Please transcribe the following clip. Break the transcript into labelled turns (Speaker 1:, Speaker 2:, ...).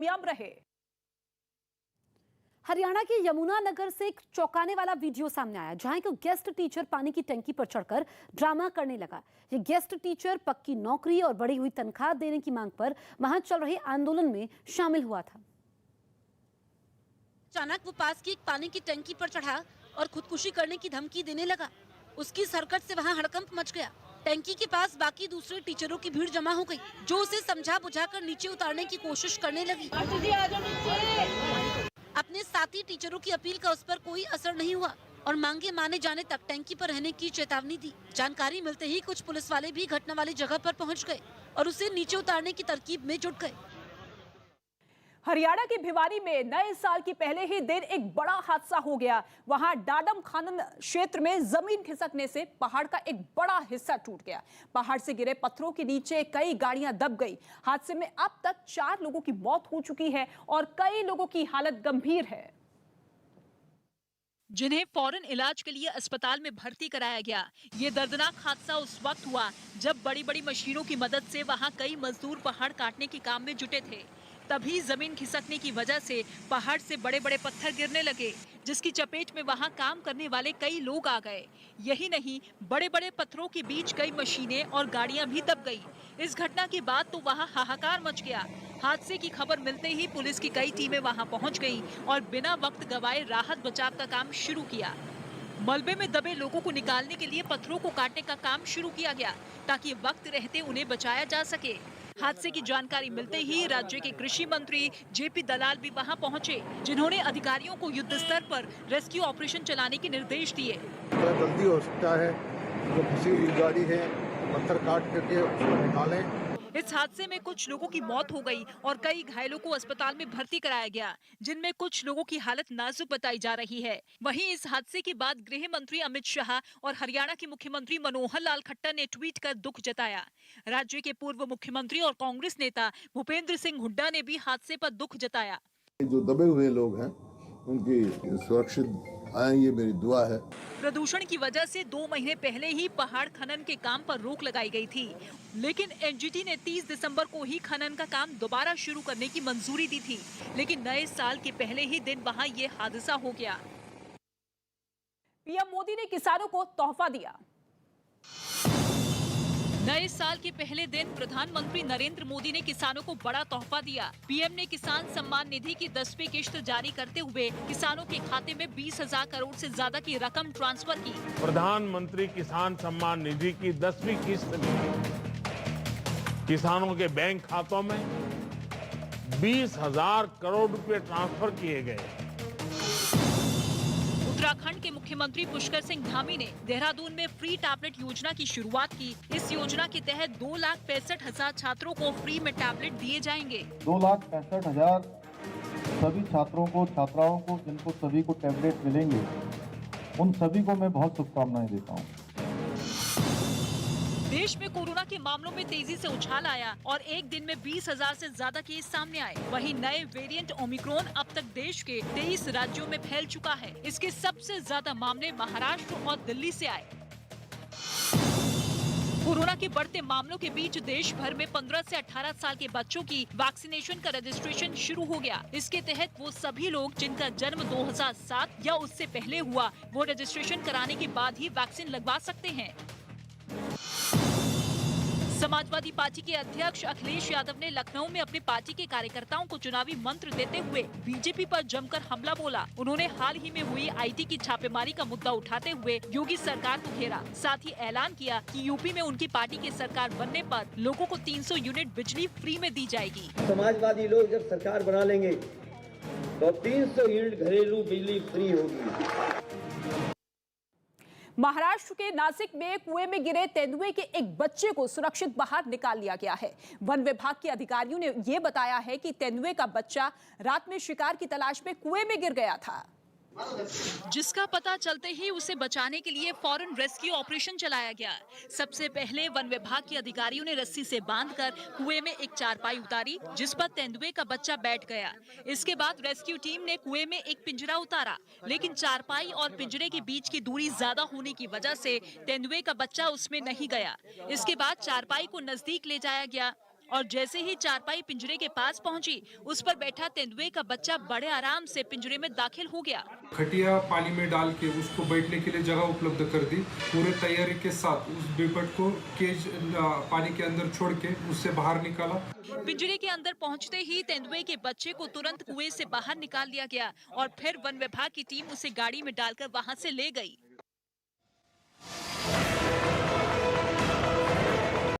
Speaker 1: कामयाब रहे।
Speaker 2: हरियाणा के यमुनानगर से एक चौंकाने वाला वीडियो सामने आया, जहां एक गेस्ट टीचर पानी की टंकी पर चढ़कर ड्रामा करने लगा। ये गेस्ट टीचर पक्की नौकरी और बढ़ी हुई तनख्वाह देने की मांग पर वहां चल रहे आंदोलन में शामिल हुआ था।
Speaker 3: अचानक वो पास की एक पानी की टंकी पर चढ़ा और खुदकुशी करने की धमकी देने लगा। उसकी इस हरकत से वहाँ हड़कंप मच गया। टंकी के पास बाकी दूसरे टीचरों की भीड़ जमा हो गई, जो उसे समझा बुझाकर नीचे उतारने की कोशिश करने लगी। अपने साथी टीचरों की अपील का उस पर कोई असर नहीं हुआ और मांगे माने जाने तक टंकी पर रहने की चेतावनी दी। जानकारी मिलते ही कुछ पुलिस वाले भी घटना वाली जगह पर पहुंच गए और उसे नीचे उतारने की तरकीब में जुट गए।
Speaker 1: हरियाणा के भिवानी में नए साल के पहले ही दिन एक बड़ा हादसा हो गया। वहां डाडम खानन क्षेत्र में जमीन खिसकने से पहाड़ का एक बड़ा हिस्सा टूट गया। पहाड़ से गिरे पत्थरों के नीचे कई गाड़ियां दब गई। हादसे में अब तक 4 लोगों की मौत हो चुकी है और कई लोगों की हालत गंभीर है,
Speaker 4: जिन्हें फौरन इलाज के लिए अस्पताल में भर्ती कराया गया। ये दर्दनाक हादसा उस वक्त हुआ जब बड़ी बड़ी मशीनों की मदद से वहां कई मजदूर पहाड़ काटने के काम में जुटे थे। तभी जमीन खिसकने की वजह से पहाड़ से बड़े बड़े पत्थर गिरने लगे, जिसकी चपेट में वहां काम करने वाले कई लोग आ गए। यही नहीं, बड़े बड़े पत्थरों के बीच कई मशीनें और गाड़ियां भी दब गई। इस घटना के बाद तो वहां हाहाकार मच गया। हादसे की खबर मिलते ही पुलिस की कई टीमें वहां पहुंच गईं और बिना वक्त गवाए राहत बचाव का काम शुरू किया। मलबे में दबे लोगों को निकालने के लिए पत्थरों को काटने का काम शुरू किया गया, ताकि वक्त रहते उन्हें बचाया जा सके। हादसे की जानकारी मिलते ही राज्य के कृषि मंत्री जेपी दलाल भी वहां पहुंचे, जिन्होंने अधिकारियों को युद्ध स्तर पर रेस्क्यू ऑपरेशन चलाने के निर्देश दिए।
Speaker 5: जल्दी हो सकता है, जो फंसी हुई गाड़ी है पत्थर काट करके उसको निकालें।
Speaker 4: इस हादसे में कुछ लोगों की मौत हो गई और कई घायलों को अस्पताल में भर्ती कराया गया, जिनमें कुछ लोगों की हालत नाजुक बताई जा रही है। वहीं इस हादसे के बाद गृह मंत्री अमित शाह और हरियाणा के मुख्यमंत्री मनोहर लाल खट्टर ने ट्वीट कर दुख जताया। राज्य के पूर्व मुख्यमंत्री और कांग्रेस नेता भूपेंद्र सिंह हुड्डा ने भी हादसे पर दुख जताया।
Speaker 5: जो दबे हुए लोग हैं उनकी सुरक्षित आए, ये मेरी दुआ है।
Speaker 4: प्रदूषण की वजह से 2 महीने पहले ही पहाड़ खनन के काम पर रोक लगाई गई थी, लेकिन एनजीटी ने 30 दिसंबर को ही खनन का काम दोबारा शुरू करने की मंजूरी दी थी। लेकिन नए साल के पहले ही दिन वहां ये हादसा हो गया।
Speaker 1: पीएम मोदी ने किसानों को तोहफा दिया।
Speaker 4: नए साल के पहले दिन प्रधानमंत्री नरेंद्र मोदी ने किसानों को बड़ा तोहफा दिया। पीएम ने किसान सम्मान निधि की 10वीं किश्त जारी करते हुए किसानों के खाते में 20,000 करोड़ से ज्यादा की रकम ट्रांसफर की।
Speaker 6: प्रधानमंत्री किसान सम्मान निधि की 10वीं किश्त किसानों के बैंक खातों में 20,000 करोड़ रुपए ट्रांसफर किए गए।
Speaker 4: उत्तराखंड के मुख्यमंत्री पुष्कर सिंह धामी ने देहरादून में फ्री टैबलेट योजना की शुरुआत की। इस योजना के तहत 2,65,000 छात्रों को फ्री में टैबलेट दिए जाएंगे।
Speaker 7: 2,65,000 सभी छात्रों को, छात्राओं को, जिनको सभी को टैबलेट मिलेंगे, उन सभी को मैं बहुत शुभकामनाएं देता हूँ।
Speaker 4: देश में कोरोना के मामलों में तेजी से उछाल आया और एक दिन में 20,000 से ज्यादा केस सामने आए। वहीं नए वेरिएंट ओमिक्रॉन अब तक देश के 23 राज्यों में फैल चुका है। इसके सबसे ज्यादा मामले महाराष्ट्र और दिल्ली से आए। कोरोना के बढ़ते मामलों के बीच देश भर में 15 से 18 साल के बच्चों की वैक्सीनेशन का रजिस्ट्रेशन शुरू हो गया। इसके तहत वो सभी लोग जिनका जन्म 2007 या उससे पहले हुआ, वो रजिस्ट्रेशन कराने के बाद ही वैक्सीन लगवा सकते हैं। समाजवादी पार्टी के अध्यक्ष अखिलेश यादव ने लखनऊ में अपनी पार्टी के कार्यकर्ताओं को चुनावी मंत्र देते हुए बीजेपी पर जमकर हमला बोला। उन्होंने हाल ही में हुई आईटी की छापेमारी का मुद्दा उठाते हुए योगी सरकार को घेरा। साथ ही ऐलान किया कि यूपी में उनकी पार्टी की सरकार बनने पर लोगों को 300 यूनिट बिजली फ्री में दी जाएगी।
Speaker 8: समाजवादी लोग जब सरकार बना लेंगे तो 300 यूनिट घरेलू बिजली फ्री होगी।
Speaker 1: महाराष्ट्र के नासिक में कुएं में गिरे तेंदुए के एक बच्चे को सुरक्षित बाहर निकाल लिया गया है। वन विभाग के अधिकारियों ने यह बताया है कि तेंदुए का बच्चा रात में शिकार की तलाश में कुएं में गिर गया था,
Speaker 4: जिसका पता चलते ही उसे बचाने के लिए फौरन रेस्क्यू ऑपरेशन चलाया गया। सबसे पहले वन विभाग के अधिकारियों ने रस्सी से बांधकर कुएं में एक चारपाई उतारी, जिस पर तेंदुए का बच्चा बैठ गया। इसके बाद रेस्क्यू टीम ने कुएं में एक पिंजरा उतारा, लेकिन चारपाई और पिंजरे के बीच की दूरी ज्यादा होने की वजह से तेंदुए का बच्चा उसमें नहीं गया। इसके बाद चारपाई को नजदीक ले जाया गया और जैसे ही चारपाई पिंजरे के पास पहुंची, उस पर बैठा तेंदुए का बच्चा बड़े आराम से पिंजरे में दाखिल हो गया।
Speaker 9: खटिया पानी में डाल के उसको बैठने के लिए जगह उपलब्ध कर दी। पूरे तैयारी के साथ उस बेबट को केज पानी के अंदर छोड़ के उससे बाहर निकाला।
Speaker 4: पिंजरे के अंदर पहुंचते ही तेंदुए के बच्चे को तुरंत कुएं से बाहर निकाल लिया गया और फिर वन विभाग की टीम उसे गाड़ी में डालकर वहां से ले गई।